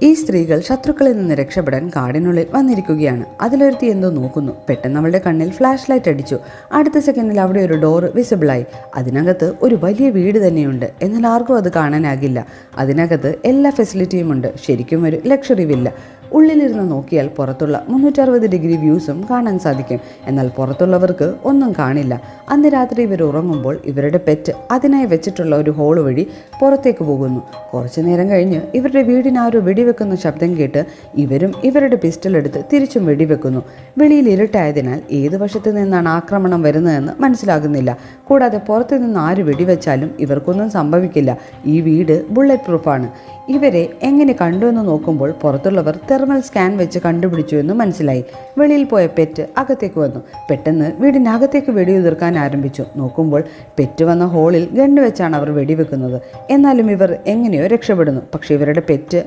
ഈ സ്ത്രീകൾ ശത്രുക്കളിൽ നിന്ന് രക്ഷപ്പെടാൻ കാടിനുള്ളിൽ വന്നിരിക്കുകയാണ്. അതിലൊരുത്തി എന്തോ നോക്കുന്നു. പെട്ടെന്ന് അവളുടെ കണ്ണിൽ ഫ്ലാഷ് ലൈറ്റ് അടിച്ചു. അടുത്ത സെക്കൻഡിൽ അവിടെ ഒരു ഡോറ് വിസിബിളായി. അതിനകത്ത് ഒരു വലിയ വീട് തന്നെയുണ്ട്. എന്നാൽ ആർക്കും അത് കാണാനാകില്ല. അതിനകത്ത് എല്ലാ ഫെസിലിറ്റിയും ഉണ്ട്. ശരിക്കും ഒരു ലക്ഷറി വില്ല. ഉള്ളിലിരുന്ന് നോക്കിയാൽ പുറത്തുള്ള 360 ഡിഗ്രി വ്യൂസും കാണാൻ സാധിക്കും. എന്നാൽ പുറത്തുള്ളവർക്ക് ഒന്നും കാണില്ല. അന്ന് രാത്രി ഇവർ ഉറങ്ങുമ്പോൾ ഇവരുടെ പെറ്റ് അതിനായി വെച്ചിട്ടുള്ള ഒരു ഹോൾ വഴി പുറത്തേക്ക് പോകുന്നു. കുറച്ചു നേരം കഴിഞ്ഞ് ഇവരുടെ വീടിന് ആരോ വെടിവെക്കുന്ന ശബ്ദം കേട്ട് ഇവരും ഇവരുടെ പിസ്റ്റൾ എടുത്ത് തിരിച്ചും വെടിവെക്കുന്നു. വെളിയിൽ ഇരുട്ടായതിനാൽ ഏത് വശത്ത് നിന്നാണ് ആക്രമണം വരുന്നതെന്ന് മനസ്സിലാകുന്നില്ല. കൂടാതെ പുറത്തു നിന്ന് ആര് വെടിവെച്ചാലും ഇവർക്കൊന്നും സംഭവിക്കില്ല. ഈ വീട് ബുള്ളറ്റ് പ്രൂഫാണ്. ഇവരെ എങ്ങനെ കണ്ടു എന്ന് നോക്കുമ്പോൾ പുറത്തുള്ളവർ തെർമൽ സ്കാൻ വെച്ച് കണ്ടുപിടിച്ചു എന്ന് മനസ്സിലായി. വെളിയിൽ പോയ പെറ്റ് അകത്തേക്ക് വന്നു. പെട്ടെന്ന് വീടിനകത്തേക്ക് വെടിയുതിർക്കാൻ ആരംഭിച്ചു. നോക്കുമ്പോൾ പെറ്റ് വന്ന ഹോളിൽ ഗണ്ണ് വെച്ചാണ് അവർ വെടിവെക്കുന്നത്. എന്നാലും ഇവർ എങ്ങനെയോ രക്ഷപ്പെടുന്നു. പക്ഷേ ഇവരുടെ പെറ്റ്